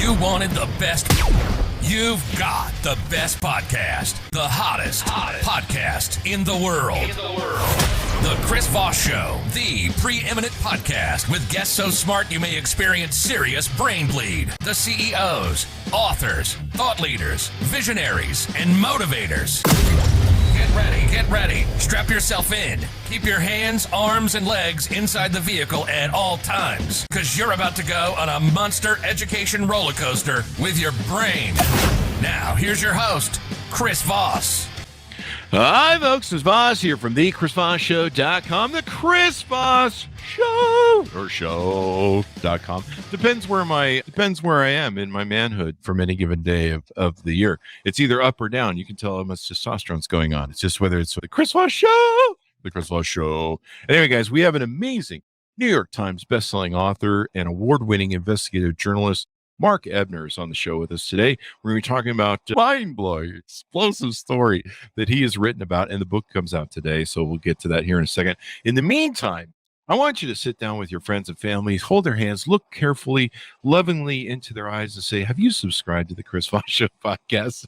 You wanted the best. You've got the best podcast, the hottest podcast in the world. The Chris Voss Show, the preeminent podcast with guests so smart you may experience serious brain bleed. The CEOs, authors, thought leaders, visionaries, and motivators. Get ready. Strap yourself in. Keep your hands, arms, and legs inside the vehicle at all times, because you're about to go on a monster education roller coaster with your brain. Now, here's your host, Chris Voss. Hi, folks. It's Voss here from the ChrisVossShow.com. The Chris Voss Show or show.com. Depends where I am in my manhood from any given day of the year. It's either up or down. You can tell how much testosterone's going on. It's just whether it's the Chris Voss Show, the Chris Voss Show. Anyway, guys, we have an amazing New York Times bestselling author and award-winning investigative journalist, Mark Ebner, is on the show with us today. We're going to be talking about a mind-blowing, explosive story that he has written about, and the book comes out today, so we'll get to that here in a second. In the meantime, I want you to sit down with your friends and families, hold their hands, look carefully, lovingly into their eyes, and say, have you subscribed to the Chris Voss Show podcast?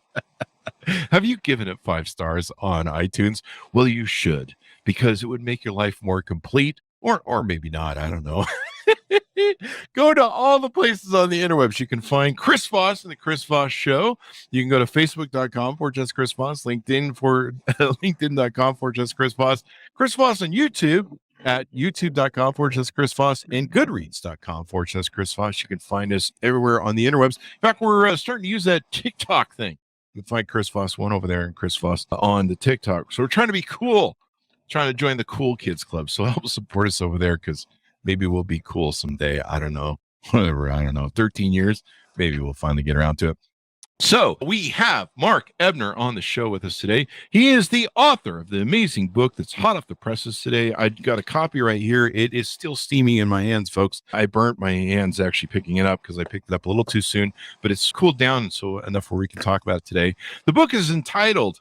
Have you given it 5 stars on iTunes? Well, you should, because it would make your life more complete, or maybe not, I don't know. Go to all the places on the interwebs. You can find Chris Voss and the Chris Voss Show. You can go to facebook.com/Chris Voss, LinkedIn.com/Chris Voss, Chris Voss on YouTube at youtube.com/Chris Voss, and goodreads.com/Chris Voss. You can find us everywhere on the interwebs. In fact, we're starting to use that TikTok thing. You can find Chris Voss 1 over there and Chris Voss on the TikTok. So we're trying to be cool, trying to join the cool kids club. So help support us over there, because maybe we'll be cool someday. I don't know. Whatever. I don't know. 13 years. Maybe we'll finally get around to it. So we have Mark Ebner on the show with us today. He is the author of the amazing book that's hot off the presses today. I got a copy right here. It is still steamy in my hands, folks. I burnt my hands actually picking it up because I picked it up a little too soon, but it's cooled down so enough where we can talk about it today. The book is entitled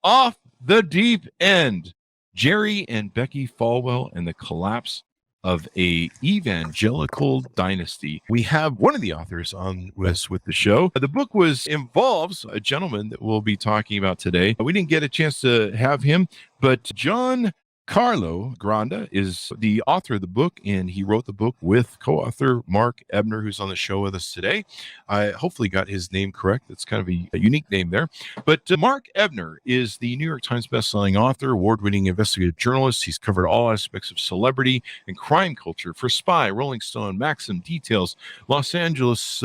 Off the Deep End: Jerry and Becki Falwell and the Collapse of a Evangelical Dynasty. We have one of the authors on with the show. The book involves a gentleman that we'll be talking about today. We didn't get a chance to have him, but Giancarlo Granda is the author of the book, and he wrote the book with co-author Mark Ebner, who's on the show with us today. I hopefully got his name correct. It's kind of a unique name there. But Mark Ebner is the New York Times bestselling author, award-winning investigative journalist. He's covered all aspects of celebrity and crime culture for Spy, Rolling Stone, Maxim, Details, Los Angeles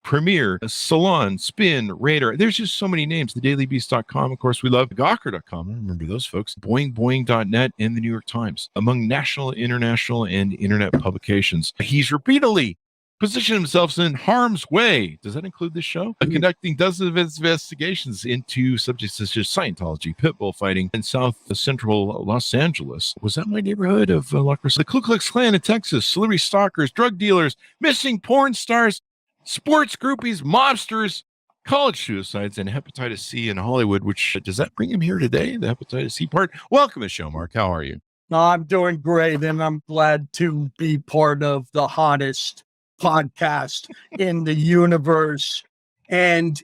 Premiere, Salon, Spin, Radar. There's just so many names. TheDailyBeast.com, of course, we love. Gawker.com, I remember those folks. BoingBoing.net, and the New York Times, among national, international, and internet publications. He's repeatedly positioned himself in harm's way. Does that include this show? Conducting dozens of investigations into subjects such as Scientology, pit bull fighting in South Central Los Angeles. Was that my neighborhood of the Ku Klux Klan in Texas? Celebrity stalkers, drug dealers, missing porn stars, sports groupies, mobsters, college suicides, and hepatitis C in Hollywood, which does that bring him here today, the hepatitis C part? Welcome to the show, Mark. How are you? I'm doing great, and I'm glad to be part of the hottest podcast in the universe. And,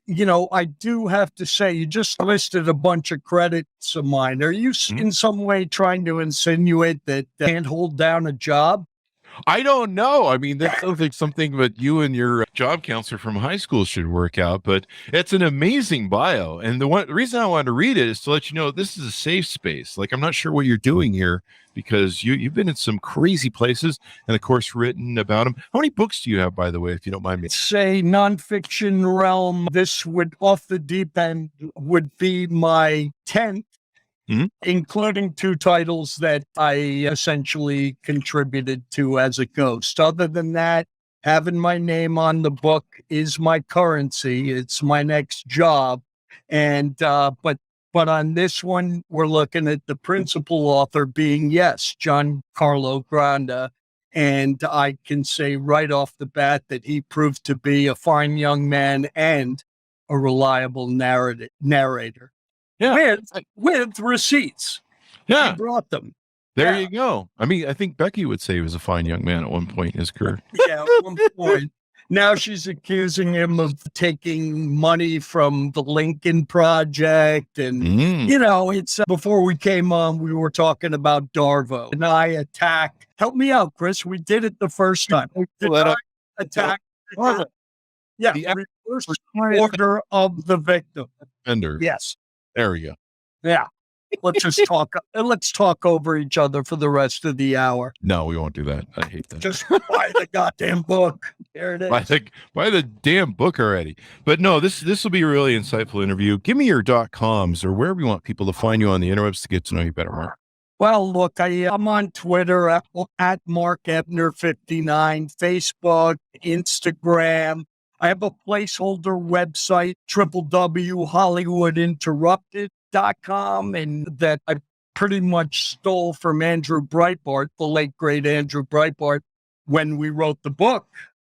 I do have to say, you just listed a bunch of credits of mine. Are you in some way trying to insinuate that I can't hold down a job? I don't know. I mean, that sounds like something that you and your job counselor from high school should work out, but it's an amazing bio. And the reason I wanted to read it is to let you know this is a safe space. Like, I'm not sure what you're doing here, because you've been in some crazy places and, of course, written about them. How many books do you have, by the way, if you don't mind me? Say nonfiction realm. This would, Off the Deep End, would be my 10th. Including 2 titles that I essentially contributed to as a ghost. Other than that, having my name on the book is my currency. It's my next job. And but on this one, we're looking at the principal author being, Giancarlo Granda. And I can say right off the bat that he proved to be a fine young man and a reliable narrator. Yeah. With receipts. Yeah. He brought them. There you go. I mean, I think Becki would say he was a fine young man at one point in his career. Yeah, at one point. Now she's accusing him of taking money from the Lincoln Project. And, it's before we came on, we were talking about Darvo. And I attacked. Help me out, Chris. We did it the first time. We did not attack. Yeah, The reverse order of the victim. Offender. Yes. There we go. Yeah. Let's just talk. Let's talk over each other for the rest of the hour. No, we won't do that. I hate that. Just buy the goddamn book. There it is. Buy the damn book already. But no, this will be a really insightful interview. Give me your .coms or wherever you want people to find you on the interwebs to get to know you better, Mark. Well, look, I'm on Twitter at Mark Ebner 59, Facebook, Instagram. I have a placeholder website, www.hollywoodinterrupted.com, and that I pretty much stole from Andrew Breitbart, the late great Andrew Breitbart, when we wrote the book,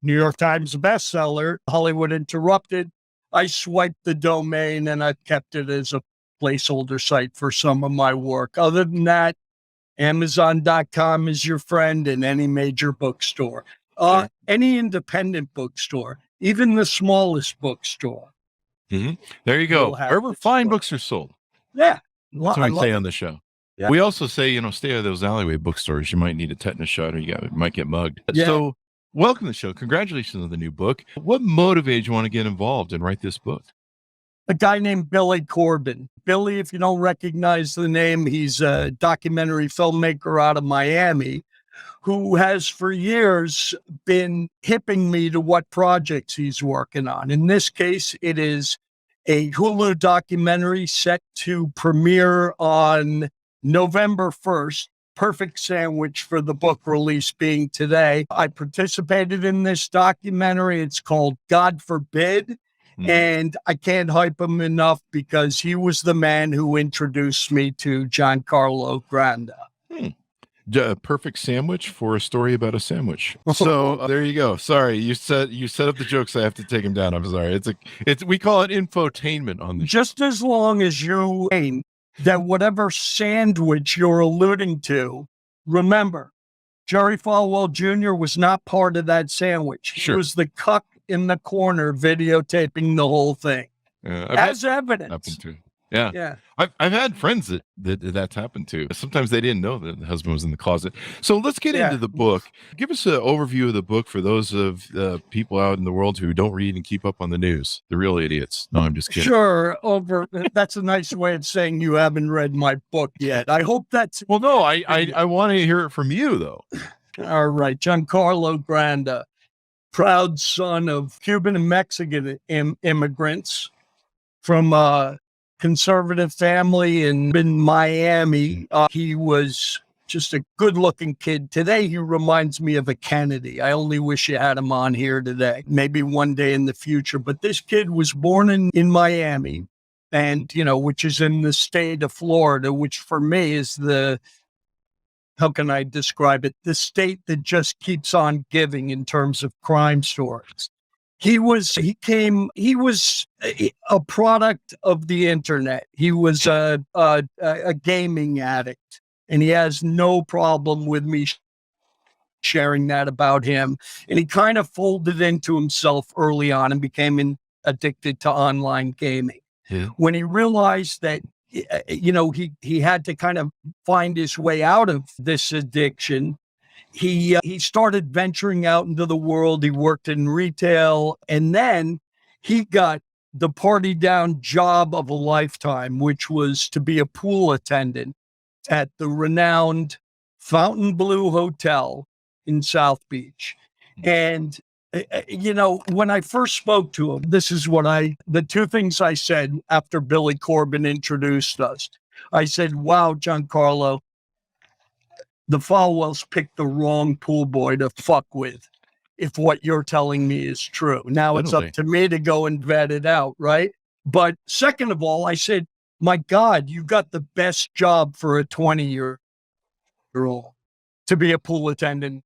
New York Times bestseller, Hollywood Interrupted. I swiped the domain and I've kept it as a placeholder site for some of my work. Other than that, amzn.to is your friend in any major bookstore, any independent bookstore, even the smallest bookstore. There you go. Wherever fine books are sold. Yeah. That's what we say on the show. Yeah. We also say, stay out of those alleyway bookstores. You might need a tetanus shot or you might get mugged. Yeah. So welcome to the show. Congratulations on the new book. What motivated you want to get involved and write this book? A guy named Billy Corbin. Billy, if you don't recognize the name, he's a documentary filmmaker out of Miami who has for years been hipping me to what projects he's working on. In this case, it is a Hulu documentary set to premiere on November 1st. Perfect sandwich for the book release being today. I participated in this documentary. It's called God Forbid. And I can't hype him enough because he was the man who introduced me to Giancarlo Granda. Perfect sandwich for a story about a sandwich. So there you go. Sorry, you set up the jokes. I have to take them down. I'm sorry. We call it infotainment on the show. Just as long as you aim that whatever sandwich you're alluding to, remember, Jerry Falwell Jr. was not part of that sandwich. He was the cuck in the corner videotaping the whole thing as evidence. Yeah. I've had friends that's happened to. Sometimes they didn't know that the husband was in the closet. So let's get into the book. Give us an overview of the book for those of people out in the world who don't read and keep up on the news. The real idiots. No, I'm just kidding. Sure. That's a nice way of saying you haven't read my book yet. I hope that's... Well, no, I want to hear it from you, though. All right. Giancarlo Granda, proud son of Cuban and Mexican immigrants from a conservative family in Miami. He was just a good-looking kid. Today, he reminds me of a Kennedy. I only wish you had him on here today. Maybe one day in the future. But this kid was born in Miami, and which is in the state of Florida, which for me is how can I describe it? The state that just keeps on giving in terms of crime stories. He was a product of the internet. He was a gaming addict, and he has no problem with me sharing that about him. And he kind of folded into himself early on and became addicted to online gaming. Yeah. When he realized that he had to kind of find his way out of this addiction, he started venturing out into the world. He worked in retail, and then he got the party down job of a lifetime, which was to be a pool attendant at the renowned Fontainebleau Hotel in South Beach. And when I first spoke to him, this is the two things I said after Billy Corbin introduced us. I said, wow, Giancarlo, the Falwells picked the wrong pool boy to fuck with, if what you're telling me is true. Now it's up to me to go and vet it out, right? But second of all, I said, my God, you got the best job for a 20-year-old to be a pool attendant.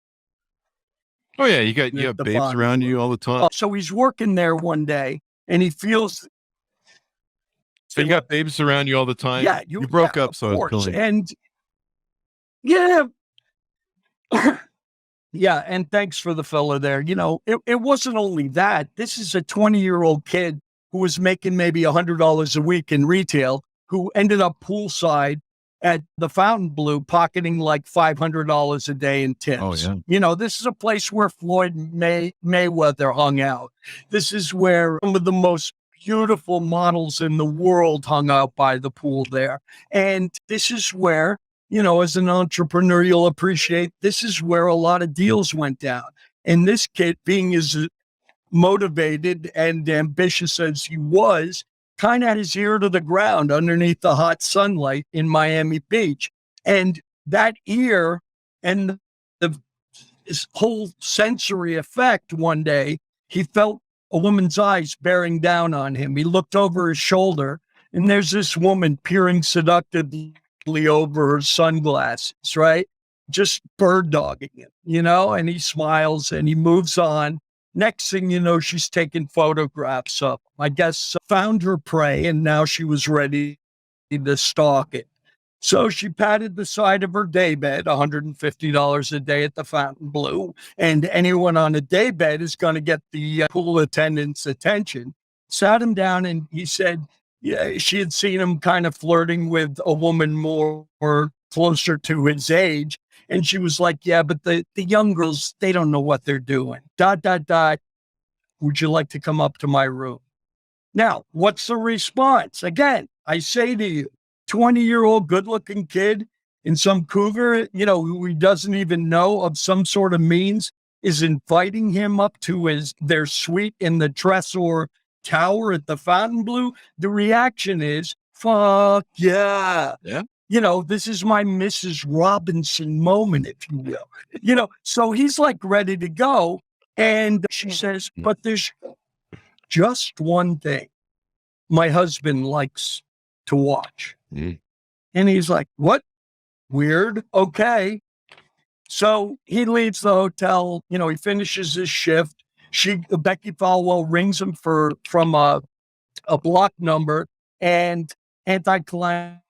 Oh, yeah, you got babes around you all the time. So he's working there one day, and he feels... So you got babes around you all the time? Yeah. You broke up, so I was and yeah, Yeah, and thanks for the fella there. It wasn't only that. This is a 20-year-old kid who was making maybe $100 a week in retail, who ended up poolside at the Fontainebleau pocketing like $500 a day in tips. Oh, yeah. This is a place where Floyd Mayweather hung out. This is where some of the most beautiful models in the world hung out by the pool there. And this is where, as an entrepreneur, you'll appreciate, this is where a lot of deals went down. And this kid, being as motivated and ambitious as he was, kind of had his ear to the ground underneath the hot sunlight in Miami Beach. And that ear and his whole sensory effect, one day, he felt a woman's eyes bearing down on him. He looked over his shoulder, and there's this woman peering seductively over her sunglasses, right? Just bird dogging him, and he smiles and he moves on. Next thing you know, she's taking photographs of him. I guess found her prey, and now she was ready to stalk it. So she patted the side of her daybed, $150 a day at the Fontainebleau, and anyone on a daybed is going to get the pool attendant's attention. Sat him down, and he said, yeah, she had seen him kind of flirting with a woman more or closer to his age. And she was like, yeah, but the young girls, they don't know what they're doing. ... Would you like to come up to my room? Now, what's the response? Again, I say to you, 20-year-old good-looking kid in some cougar, who he doesn't even know of some sort of means, is inviting him up to their suite in the Tresor Tower at the Fontainebleau. The reaction is, fuck yeah. Yeah. This is my Mrs. Robinson moment, if you will. So he's like ready to go. And she says, but there's just one thing my husband likes to watch. Mm. And he's like, what? Weird. Okay. So he leaves the hotel. He finishes his shift. Becki Falwell rings him from a block number, and anticlimax.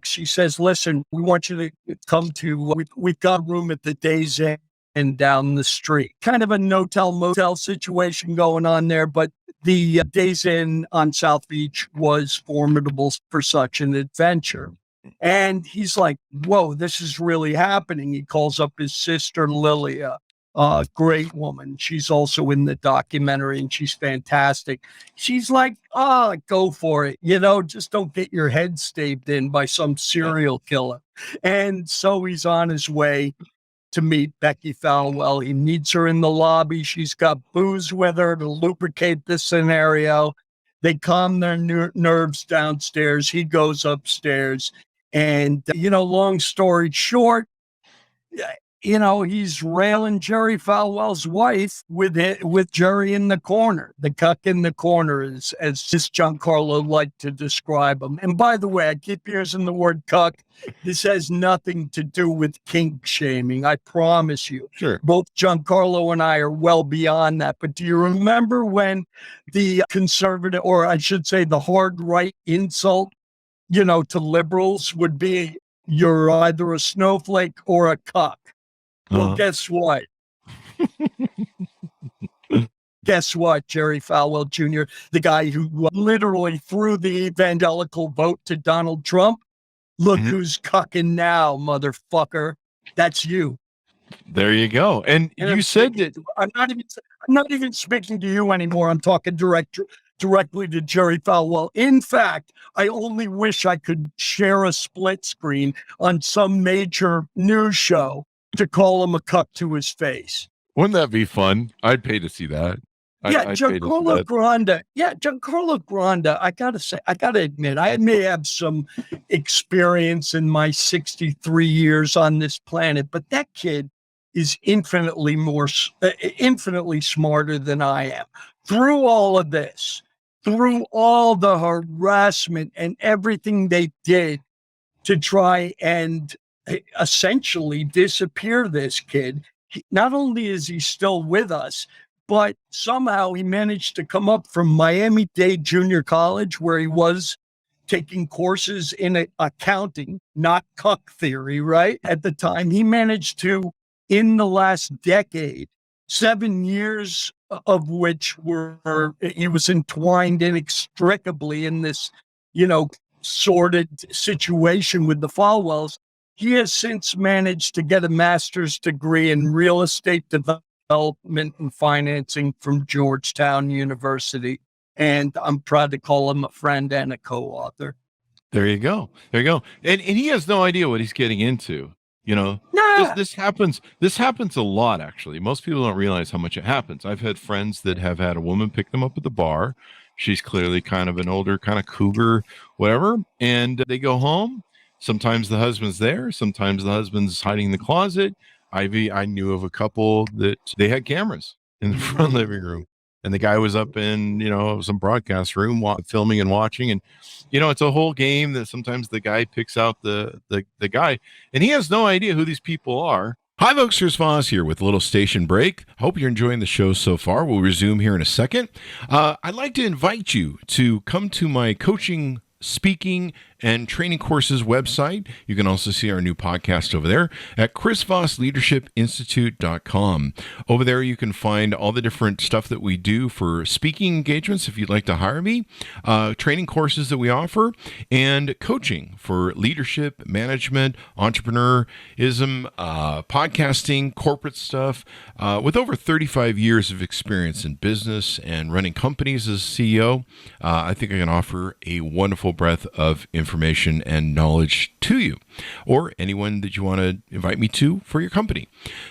She says, listen, we want you to come to, we've got a room at the Days Inn down the street. Kind of a no-tell motel situation going on there, but the Days Inn on South Beach was formidable for such an adventure. And he's like, whoa, this is really happening. He calls up his sister, Lilia, a great woman. She's also in the documentary, and she's fantastic. She's like, go for it. Just don't get your head staved in by some serial killer. And so he's on his way to meet Becki Falwell. He meets her in the lobby. She's got booze with her to lubricate the scenario. They calm their nerves downstairs. He goes upstairs. And, long story short, he's railing Jerry Falwell's wife with Jerry in the corner, the cuck in the corner, as this Giancarlo liked to describe him. And by the way, I keep using the word cuck. This has nothing to do with kink shaming. I promise you. Sure. Both Giancarlo and I are well beyond that. But do you remember when the conservative, or I should say the hard right insult, to liberals would be, you're either a snowflake or a cuck? Well, guess what? Guess what, Jerry Falwell Jr., the guy who literally threw the evangelical vote to Donald Trump. Look who's cucking now, motherfucker. That's you. There you go. And you said that I'm not even speaking to you anymore. I'm talking directly to Jerry Falwell. In fact, I only wish I could share a split screen on some major news show to call him a cuck to his face. Wouldn't that be fun? I'd pay to see that. Giancarlo Granda. Yeah, Giancarlo Granda. I gotta admit, I may have some experience in my 63 years on this planet, but that kid is infinitely smarter than I am. Through all of this, through all the harassment and everything they did to try and essentially disappear this kid, not only is he still with us, but somehow he managed to come up from Miami-Dade Junior College, where he was taking courses in accounting, not cuck theory, right? At the time, he managed to in the last decade, 7 years of which he was entwined inextricably in this, sordid situation with the Falwells. He has since managed to get a master's degree in real estate development and financing from Georgetown University. And I'm proud to call him a friend and a co-author. There you go. There you go. And he has no idea what he's getting into. Nah. This happens a lot, actually. Most people don't realize how much it happens. I've had friends that have had a woman pick them up at the bar. She's clearly kind of an older kind of cougar, whatever. And they go home. Sometimes the husband's there. Sometimes the husband's hiding in the closet. I knew of a couple that they had cameras in the front living room. And the guy was up in, some broadcast room filming and watching. And, it's a whole game that sometimes the guy picks out the guy. And he has no idea who these people are. Hi, folks. Chris Voss here with a little station break. Hope you're enjoying the show so far. We'll resume here in a second. I'd like to invite you to come to my coaching, speaking, and training courses website. You can also see our new podcast over there at chrisvossleadershipinstitute.com. Over there, you can find all the different stuff that we do for speaking engagements if you'd like to hire me, training courses that we offer, and coaching for leadership, management, entrepreneurism, podcasting, corporate stuff. With over 35 years of experience in business and running companies as CEO, I think I can offer a wonderful breadth of information and knowledge to you, or anyone that you want to invite me to for your company.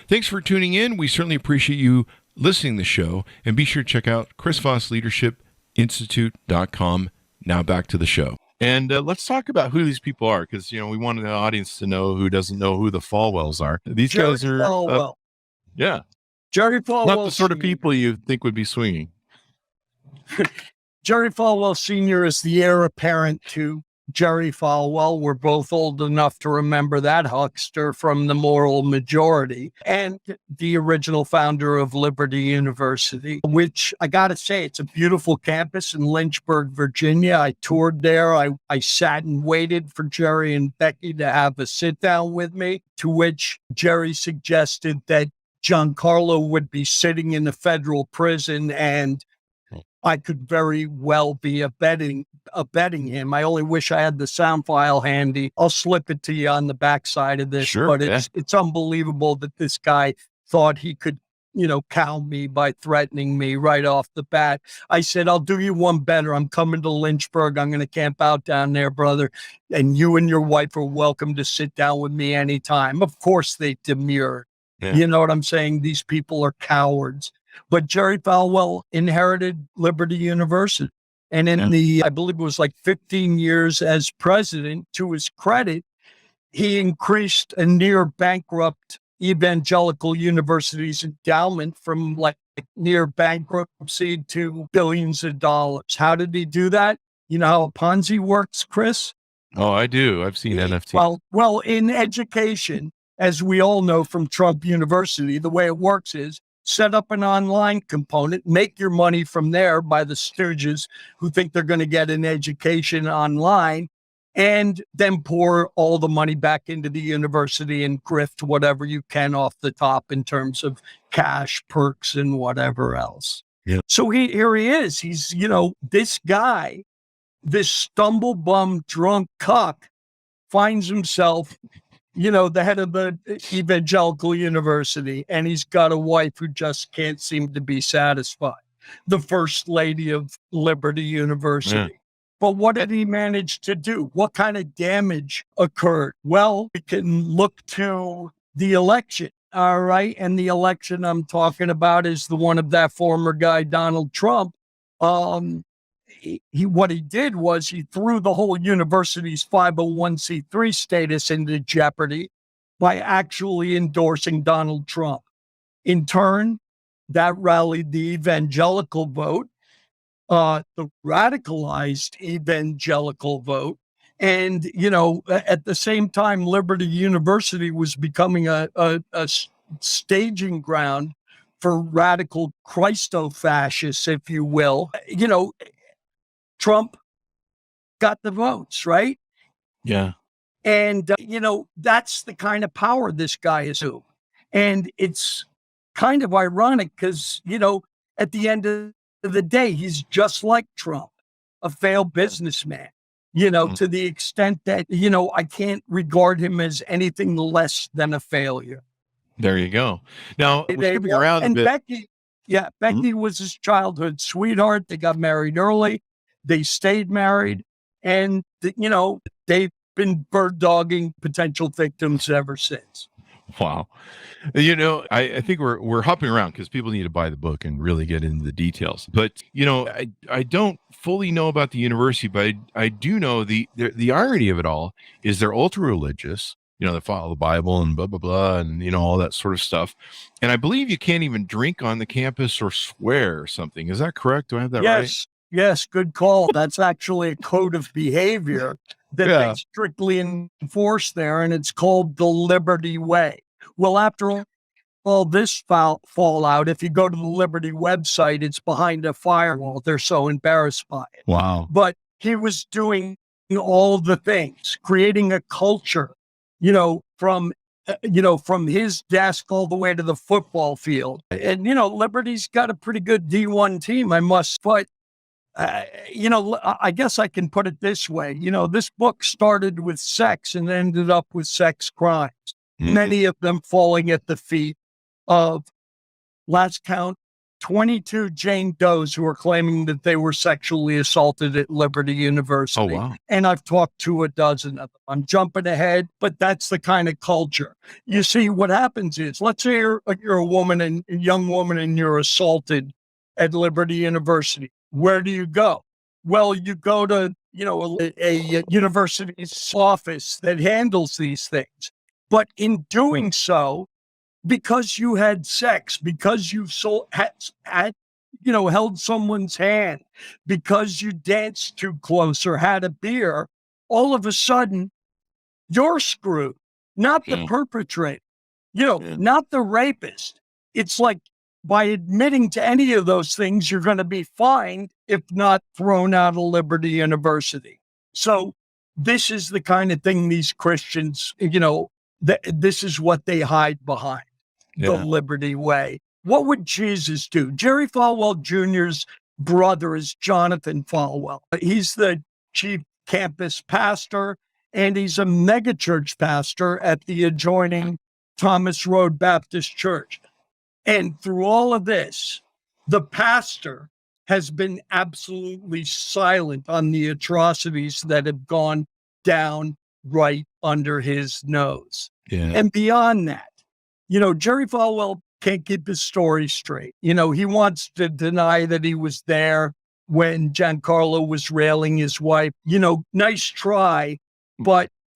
Thanks for tuning in. We certainly appreciate you listening to the show, and be sure to check out chrisvossleadershipinstitute.com. Now back to the show. And let's talk about who these people are, because, we want the audience to know who doesn't know who the Falwells are. These guys are, Falwell. Yeah. Jerry Falwell. Not the sort of people you think would be swinging. Jerry Falwell Sr. is the heir apparent to Jerry Falwell. We're both old enough to remember that huckster from the moral majority, and the original founder of Liberty University, which I got to say, it's a beautiful campus in Lynchburg, Virginia. I toured there. I sat and waited for Jerry and Becki to have a sit down with me, to which Jerry suggested that Giancarlo would be sitting in a federal prison and I could very well be abetting him. I only wish I had the sound file handy. I'll slip it to you on the backside of this. Sure, but it's unbelievable that this guy thought he could, cow me by threatening me right off the bat. I said, I'll do you one better. I'm coming to Lynchburg. I'm going to camp out down there, brother. And you and your wife are welcome to sit down with me anytime. Of course they demurred. Yeah. You know what I'm saying? These people are cowards. But Jerry Falwell inherited Liberty University. And in I believe it was like 15 years as president, to his credit, he increased a near bankrupt evangelical university's endowment from like near bankruptcy to billions of dollars. How did he do that? You know how a Ponzi works, Chris? Oh, I do. I've seen NFT. Well, in education, as we all know from Trump University, the way it works is set up an online component, make your money from there by the stooges who think they're going to get an education online, and then pour all the money back into the university and grift whatever you can off the top in terms of cash, perks, and whatever else. Yeah. So here he is. He's, this guy, this stumble bum drunk cuck, finds himself the head of the evangelical university, and he's got a wife who just can't seem to be satisfied. The first lady of Liberty University. Yeah. But what did he manage to do? What kind of damage occurred? Well, we can look to the election, all right? And the election I'm talking about is the one of that former guy, Donald Trump. What he did was he threw the whole university's 501c3 status into jeopardy by actually endorsing Donald Trump. In turn, that rallied the evangelical vote, the radicalized evangelical vote. And, at the same time, Liberty University was becoming a staging ground for radical Christo-fascists, if you will. Trump got the votes, right? Yeah. And, that's the kind of power this guy is. And it's kind of ironic because, at the end of the day, he's just like Trump, a failed businessman, to the extent that, I can't regard him as anything less than a failure. There you go. Now, we're skipping around a bit. Becki was his childhood sweetheart. They got married early. They stayed married. And, they've been bird dogging potential victims ever since. Wow. I think we're hopping around because people need to buy the book and really get into the details. But, I don't fully know about the university, but I do know the irony of it all is they're ultra religious. They follow the Bible and blah, blah, blah, and, all that sort of stuff. And I believe you can't even drink on the campus or swear or something. Is that correct? Do I have that right? Yes, good call. That's actually a code of behavior that they strictly enforce there, and it's called the Liberty Way. Well, after all this fallout, if you go to the Liberty website, it's behind a firewall. They're so embarrassed by it. Wow. But he was doing all the things, creating a culture, from his desk all the way to the football field. And, Liberty's got a pretty good D1 team, but I guess I can put it this way. This book started with sex and ended up with sex crimes, many of them falling at the feet of, last count, 22 Jane Does who are claiming that they were sexually assaulted at Liberty University. Oh, wow. And I've talked to a dozen of them. I'm jumping ahead, but that's the kind of culture. You see, what happens is, let's say you're a young woman and you're assaulted at Liberty University. Where do you go? Well, you go to, a university's office that handles these things. But in doing so, because you had sex, because you held someone's hand, because you danced too close or had a beer, all of a sudden, you're screwed, not the perpetrator, not the rapist. It's like, by admitting to any of those things, you're going to be fined, if not thrown out of Liberty University. So this is the kind of thing these Christians, this is what they hide behind, the Liberty Way. What would Jesus do? Jerry Falwell Jr.'s brother is Jonathan Falwell. He's the chief campus pastor, and he's a megachurch pastor at the adjoining Thomas Road Baptist Church. And through all of this, the pastor has been absolutely silent on the atrocities that have gone down right under his nose. Yeah. And beyond that, Jerry Falwell can't keep his story straight. He wants to deny that he was there when Giancarlo was railing his wife. Nice try,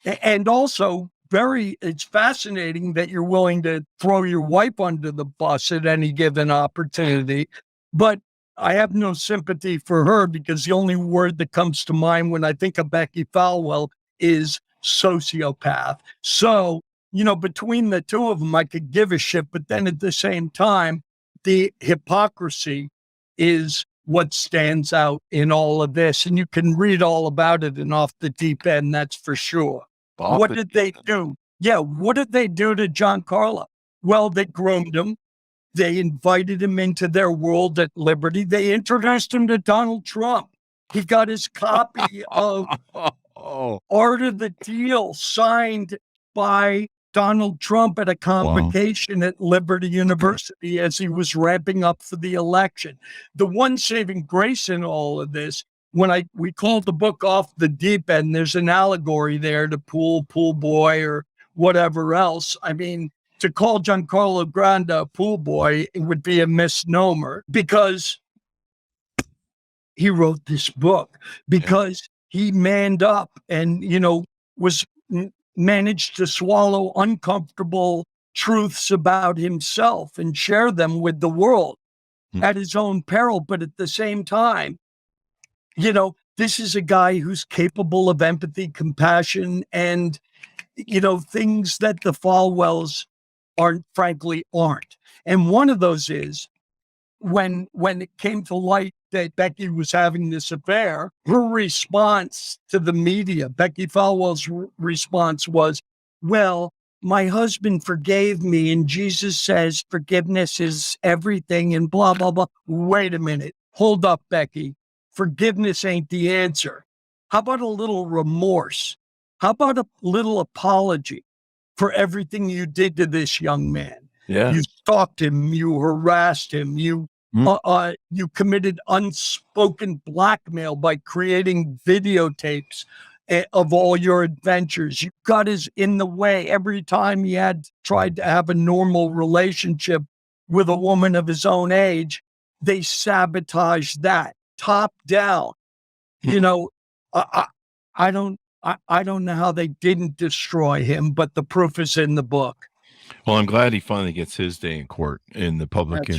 and also, it's fascinating that you're willing to throw your wife under the bus at any given opportunity. But I have no sympathy for her because the only word that comes to mind when I think of Becki Falwell is sociopath. So, between the two of them, I could give a shit. But then at the same time, the hypocrisy is what stands out in all of this. And you can read all about it in Off the Deep End, that's for sure. What did they do? Yeah, what did they do to Giancarlo? Well, they groomed him. They invited him into their world at Liberty. They introduced him to Donald Trump. He got his copy of Art of the Deal signed by Donald Trump at a convocation at Liberty University as he was ramping up for the election. The one saving grace in all of this, when we called the book Off the Deep End, there's an allegory there to pool boy or whatever else. I mean, to call Giancarlo Granda a pool boy, it would be a misnomer because he wrote this book, because he manned up and, managed to swallow uncomfortable truths about himself and share them with the world at his own peril. But at the same time, this is a guy who's capable of empathy, compassion, and, things that the Falwells aren't. And one of those is when it came to light that Becki was having this affair, her response to the media, Becki Falwell's response was, well, my husband forgave me and Jesus says forgiveness is everything and blah, blah, blah. Wait a minute. Hold up, Becki. Forgiveness ain't the answer. How about a little remorse? How about a little apology for everything you did to this young man? Yeah. You stalked him, you harassed him, you committed unspoken blackmail by creating videotapes of all your adventures. You got in the way every time he had tried to have a normal relationship with a woman of his own age. They sabotaged that top down. I don't know how they didn't destroy him, but the proof is in the book. Well, I'm glad he finally gets his day in court in the public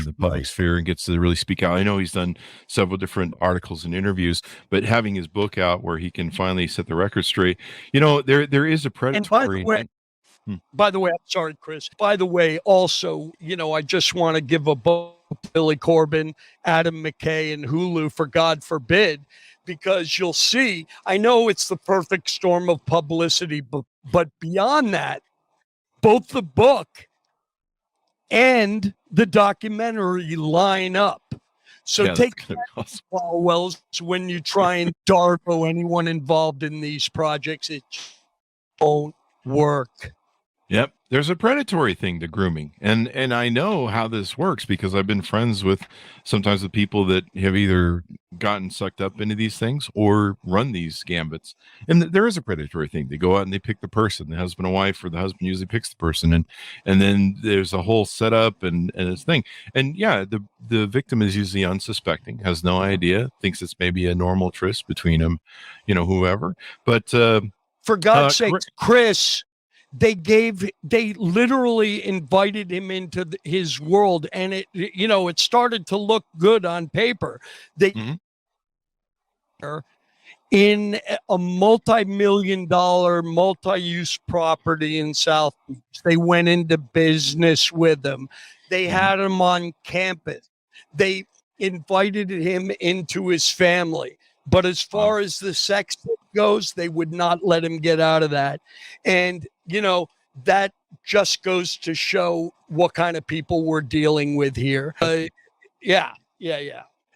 sphere and gets to really speak out. I know he's done several different articles and interviews, but having his book out where he can finally set the record straight, there is a predatory. By the way, I'm sorry, Chris. By the way, also, I just want to give a book to Billy Corbin, Adam McKay, and Hulu for God forbid, because you'll see, I know it's the perfect storm of publicity, but beyond that, both the book and the documentary line up. So take Falwell when you try and darvo anyone involved in these projects. It won't work. Yep. There's a predatory thing to grooming. And I know how this works because I've been friends with sometimes the people that have either gotten sucked up into these things or run these gambits. And there is a predatory thing. They go out and they pick the person, the husband and wife, or the husband usually picks the person. And then there's a whole setup and this thing. And yeah, the victim is usually unsuspecting, has no idea, thinks it's maybe a normal tryst between them, whoever. But for God's sake, Chris, they literally invited him into his world, and it started to look good on paper. In a multi-million-dollar multi-use property in South Beach. They went into business with him. They had him on campus. They invited him into his family. But as far as the sex goes, they would not let him get out of that. And, that just goes to show what kind of people we're dealing with here. Yeah.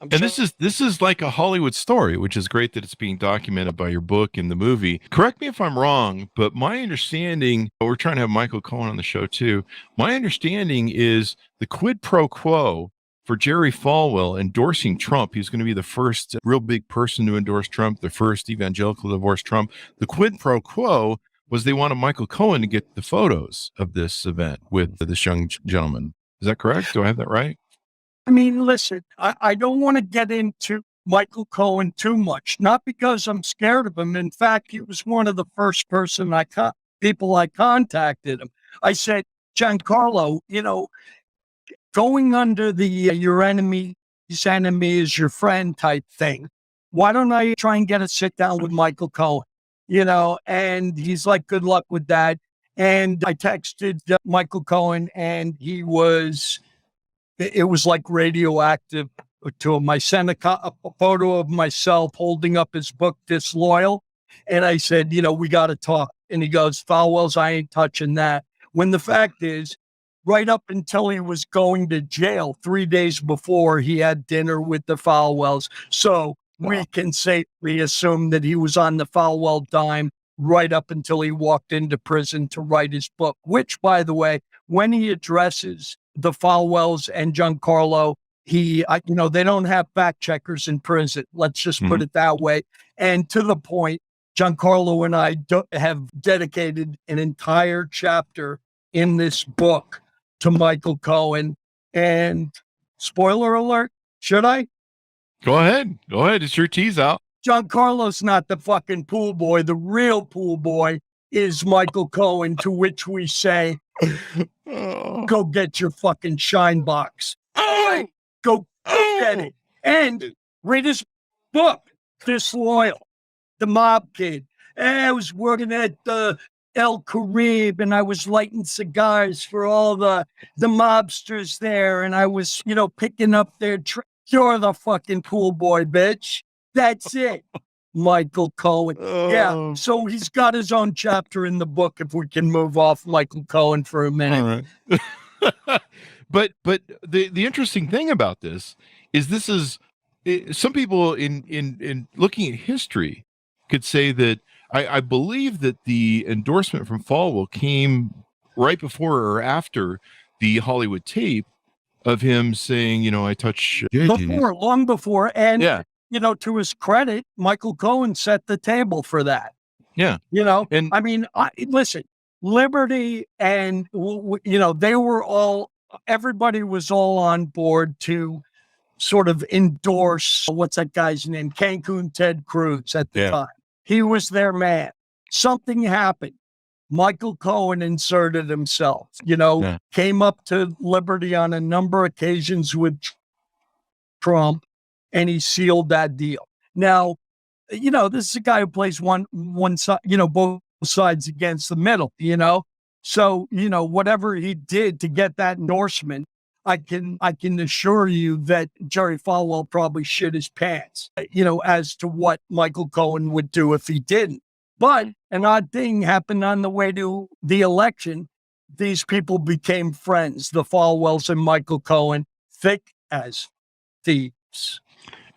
This is like a Hollywood story, which is great that it's being documented by your book and the movie. Correct me if I'm wrong, but my understanding, we're trying to have Michael Cohen on the show too. My understanding is the quid pro quo for Jerry Falwell endorsing Trump. He's going to be the first real big person to endorse Trump, the first evangelical to endorse Trump. The quid pro quo was they wanted Michael Cohen to get the photos of this event with this young gentleman. Is that correct? Do I have that right? I mean, listen, I don't want to get into Michael Cohen too much, not because I'm scared of him. In fact, he was one of the first people I contacted him. I said, Giancarlo, going under the your enemy's enemy is your friend type thing. Why don't I try and get a sit down with Michael Cohen? And he's like, good luck with that. And I texted Michael Cohen and it was like radioactive to him. I sent a photo of myself holding up his book, Disloyal. And I said, we got to talk. And he goes, Falwell's, I ain't touching that. When the fact is, right up until he was going to jail 3 days before, he had dinner with the Falwells. So we can safely assume that he was on the Falwell dime right up until he walked into prison to write his book, which, by the way, when he addresses the Falwells and Giancarlo, they don't have fact checkers in prison. Let's just put it that way. And to the point, Giancarlo and I have dedicated an entire chapter in this book to Michael Cohen. And spoiler alert, should I? Go ahead. It's your tease out. Giancarlo's not the fucking pool boy. The real pool boy is Michael Cohen, to which we say, go get your fucking shine box. Go get it. And read his book, Disloyal, the mob kid. I was working at El Caribe and I was lighting cigars for all the mobsters there. And I was, picking up their you're the fucking pool boy, bitch. That's it. Michael Cohen. Yeah. Oh, So he's got his own chapter in the book, if we can move off Michael Cohen for a minute. all right. but the interesting thing about this is some people in looking at history could say that I believe that the endorsement from Falwell came right before or after the Hollywood tape of him saying, I touch Long before. And, yeah, to his credit, Michael Cohen set the table for that. yeah. And I mean, listen, Liberty and, everybody was all on board to sort of endorse, what's that guy's name? Cancun Ted Cruz at the time. He was their man. Something happened. Michael Cohen inserted himself, came up to Liberty on a number of occasions with Trump, and he sealed that deal. Now, this is a guy who plays one side, both sides against the middle, So, whatever he did to get that endorsement, I can assure you that Jerry Falwell probably shit his pants, as to what Michael Cohen would do if he didn't. But an odd thing happened on the way to the election. These people became friends, the Falwells and Michael Cohen, thick as thieves.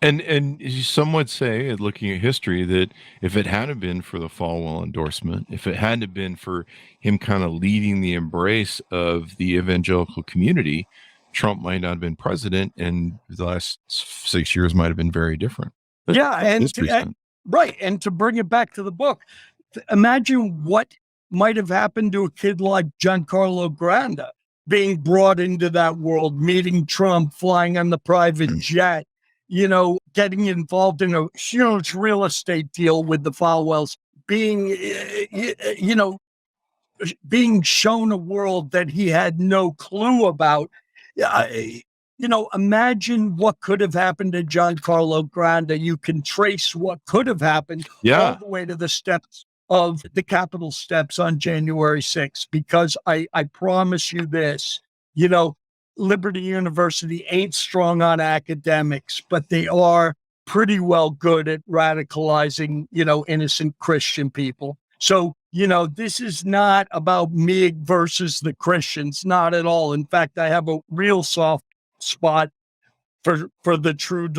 And some would say, looking at history, that if it hadn't been for the Falwell endorsement, if it hadn't been for him kind of leading the embrace of the evangelical community, Trump might not have been president, and the last 6 years might have been very different. But right. And to bring it back to the book, imagine what might have happened to a kid like Giancarlo Granda being brought into that world, meeting Trump, flying on the private jet, getting involved in a huge real estate deal with the Falwells, being shown a world that he had no clue about. Imagine what could have happened to Giancarlo Granda. You can trace what could have happened all the way to the steps of the Capitol steps on January 6th, because I promise you this, Liberty University ain't strong on academics, but they are pretty well good at radicalizing, innocent Christian people. So, this is not about me versus the Christians, not at all. In fact, I have a real soft spot for the true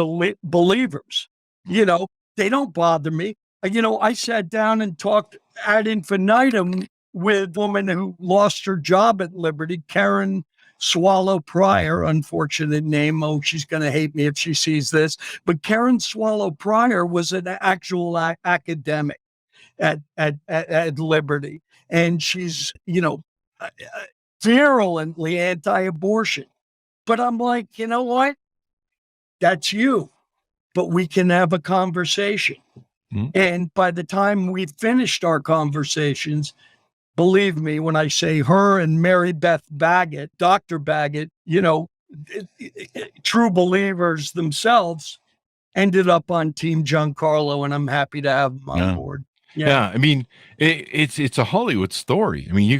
believers. They don't bother me. I sat down and talked ad infinitum with a woman who lost her job at Liberty, Karen Swallow Pryor, unfortunate name. Oh, she's going to hate me if she sees this. But Karen Swallow Pryor was an actual academic at Liberty. And she's, virulently anti-abortion. But I'm like, you know what? That's you. But we can have a conversation. Mm-hmm. And by the time we finished our conversations, believe me when I say her and Mary Beth Baggett, Dr. Baggett, true believers themselves, ended up on Team Giancarlo, and I'm happy to have them on board. Yeah. I mean, it's a Hollywood story. I mean, you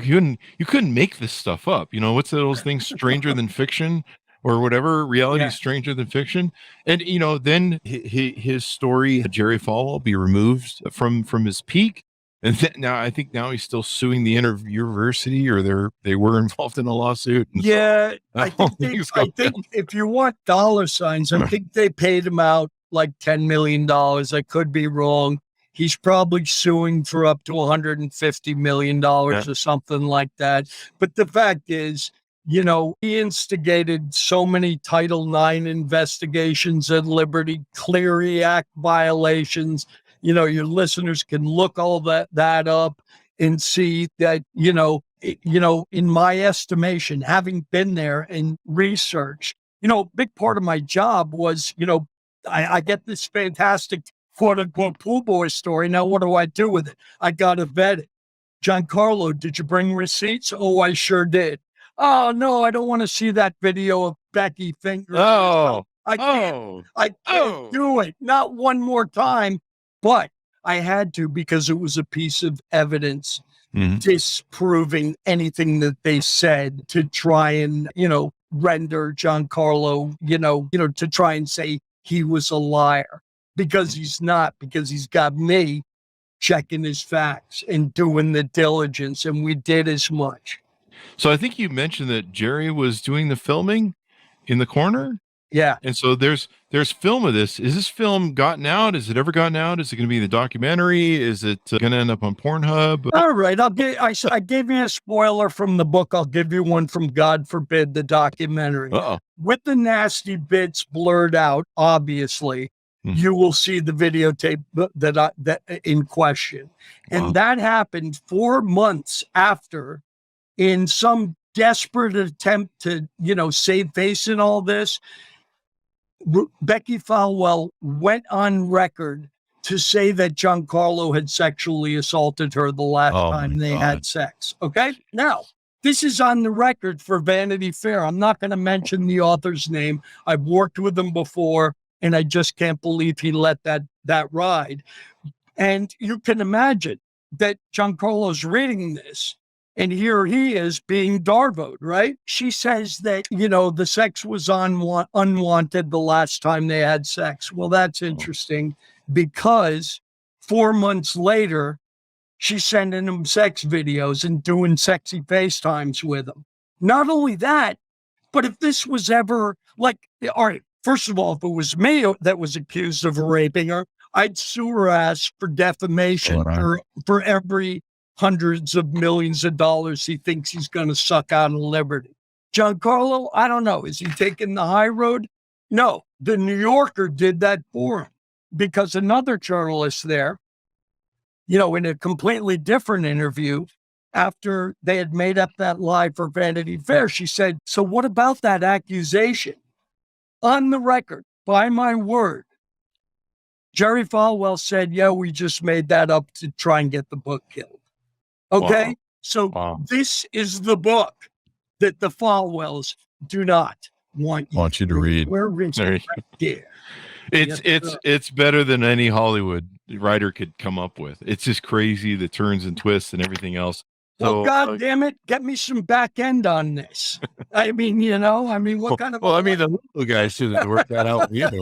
couldn't make this stuff up. What's those things, stranger than fiction or whatever, reality is stranger than fiction. And, then his story, Jerry Falwell, be removed from his peak. And I think he's still suing the university, or they were involved in a lawsuit. Yeah. I think if you want dollar signs, I think they paid him out like $10 million. I could be wrong. He's probably suing for up to $150 million or something like that. But the fact is, he instigated so many Title IX investigations at Liberty, Clery Act violations. Your listeners can look all that up and see that, in my estimation, having been there and researched, a big part of my job was, I get this fantastic quote unquote pool boy story. Now, what do I do with it? I got to vet it. Giancarlo, did you bring receipts? Oh, I sure did. Oh, no, I don't want to see that video of Becki fingers. Oh, I can't do it. Not one more time. But I had to, because it was a piece of evidence disproving anything that they said, to try and, render Giancarlo, to try and say he was a liar. because he's not, because he's got me checking his facts and doing the diligence, and we did as much. So I think you mentioned that Jerry was doing the filming in the corner. Yeah. And so there's film of this. Is this film gotten out? Is it ever gotten out? Is it going to be the documentary? Is it going to end up on Pornhub? All right. I gave you a spoiler from the book. I'll give you one from, God forbid, the documentary. Uh-oh. With the nasty bits blurred out, obviously, you will see the videotape that in question. And that happened 4 months after, in some desperate attempt to, save face in all this. Becki Falwell went on record to say that Giancarlo had sexually assaulted her the last time they had sex. Okay? Now, this is on the record for Vanity Fair. I'm not going to mention the author's name. I've worked with him before, and I just can't believe he let that ride. And you can imagine that Giancarlo's reading this, and here he is being Darvoed, right? She says that, the sex was unwanted the last time they had sex. Well, that's interesting, because 4 months later, she's sending him sex videos and doing sexy FaceTimes with him. Not only that, but if this was ever all right, first of all, if it was me that was accused of raping her, I'd sue her ass for defamation for every hundreds of millions of dollars he thinks he's going to suck out of Liberty. Giancarlo, I don't know. Is he taking the high road? No, the New Yorker did that for him, because another journalist there, in a completely different interview, after they had made up that lie for Vanity Fair, she said, so what about that accusation? On the record, by my word, Jerry Falwell said, yeah, we just made that up to try and get the book killed. Okay, Wow. so this is the book that the Falwells do not want you to read. We're reading right there. It's better than any Hollywood writer could come up with. It's just crazy, the turns and twists and everything else. So, God damn it, get me some back end on this. I mean, what kind of... Well, I mean, the little guys shouldn't work that out either.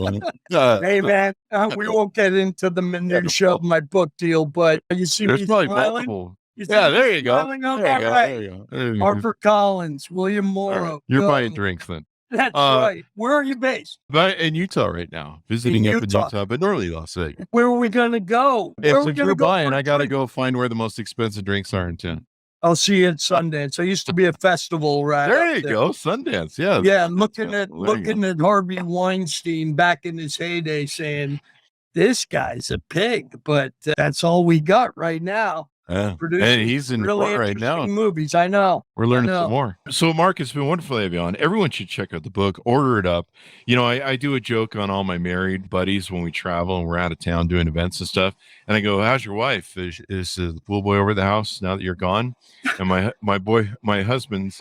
Hey, man, we won't get into the minutia of my book deal, but you see there's me probably smiling? multiple. Yeah, there you go. There you go. Arthur Collins, William Morrow. Right. You're buying drinks then. That's right. Where are you based? In Utah right now. Visiting up in Utah, but normally Las Vegas. Where are we going to go? If you're buying, I got to go find where the most expensive drinks are in town. I'll see you at Sundance. I used to be a festival, right? There you go. Sundance. Yeah. Yeah. Looking at Harvey Weinstein back in his heyday, saying, this guy's a pig, but that's all we got right now. Yeah. And he's in really right now. Movies, I know. We're learning some more. So, Mark, it's been wonderful to have you on. Everyone should check out the book, order it up. I do a joke on all my married buddies when we travel and we're out of town doing events and stuff. And I go, how's your wife? Is the pool boy over the house now that you're gone? And my husband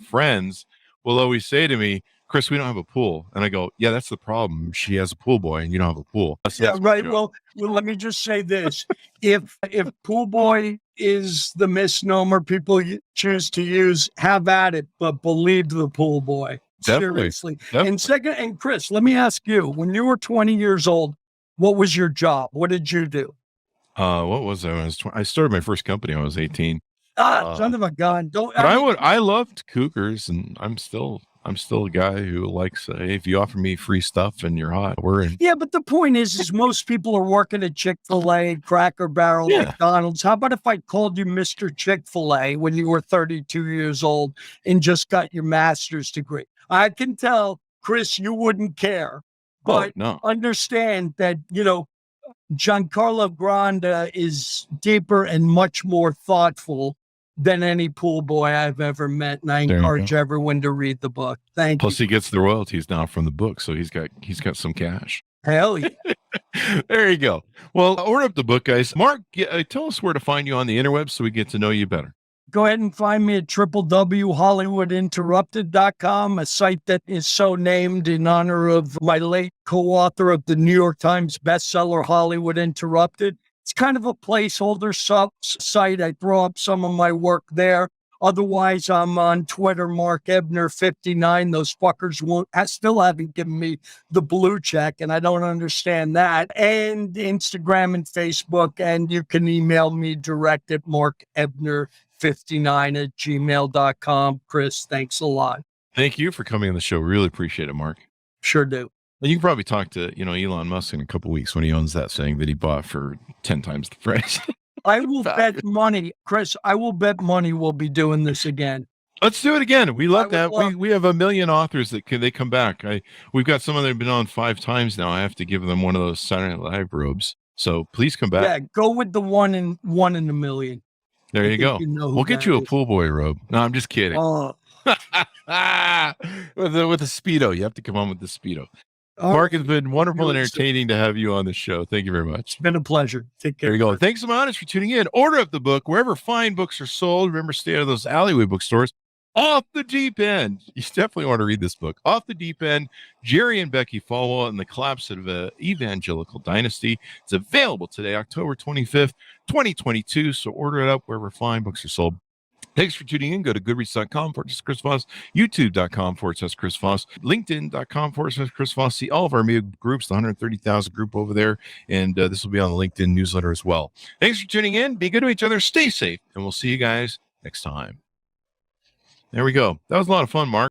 friends will always say to me, Chris, we don't have a pool. And I go, yeah, that's the problem. She has a pool boy and you don't have a pool. Yeah, right. Well, let me just say this. If pool boy is the misnomer people choose to use, have at it, but believe the pool boy. Definitely. Seriously. And Chris, let me ask you, when you were 20 years old, what was your job? What did you do? What was I? I started my first company when I was 18. Son of a gun. I loved cougars, and I'm still a guy who likes, hey, if you offer me free stuff and you're hot, we're in. Yeah, but the point is most people are working at Chick-fil-A, Cracker Barrel, McDonald's. How about if I called you Mr. Chick-fil-A when you were 32 years old and just got your master's degree? I can tell, Chris, you wouldn't care. But understand that, Giancarlo Granda is deeper and much more thoughtful than any pool boy I've ever met, and I encourage everyone to read the book. Thank you. Plus, he gets the royalties now from the book, so he's got some cash. Hell yeah! There you go. Well, order up the book, guys. Mark, tell us where to find you on the interwebs so we get to know you better. Go ahead and find me at www.hollywoodinterrupted.com, a site that is so named in honor of my late co-author of the New York Times bestseller Hollywood Interrupted. It's kind of a placeholder site. I throw up some of my work there. Otherwise, I'm on Twitter, Mark Ebner 59. Those fuckers still haven't given me the blue check, and I don't understand that. And Instagram and Facebook, and you can email me direct at markebner59@gmail.com. Chris, thanks a lot. Thank you for coming on the show. Really appreciate it, Mark. Sure do. And you can probably talk to, Elon Musk in a couple of weeks when he owns that thing that he bought for 10 times the price. I will bet money, Chris, I will bet money we'll be doing this again. Let's do it again. We love that. We have a million authors that they come back. We've got someone that have been on 5 times now. I have to give them one of those Saturday Night Live robes. So please come back. Yeah, go with the one in a million. There you go. We'll get you a pool boy robe. No, I'm just kidding. Oh. with a Speedo. You have to come on with the Speedo. Mark, it's been wonderful and entertaining to have you on the show. Thank you very much. It's been a pleasure. Take care. There you go. Thanks so much for tuning in. Order up the book wherever fine books are sold. Remember, stay out of those alleyway bookstores. Off the Deep End. You definitely want to read this book. Off the Deep End, Jerry and Becki Falwell and the Collapse of an Evangelical Dynasty. It's available today, October 25th, 2022. So order it up wherever fine books are sold. Thanks for tuning in. Go to goodreads.com/Chris Voss, youtube.com/Chris Voss, linkedin.com/Chris Voss. See all of our media groups, the 130,000 group over there. And this will be on the LinkedIn newsletter as well. Thanks for tuning in. Be good to each other. Stay safe. And we'll see you guys next time. There we go. That was a lot of fun, Mark.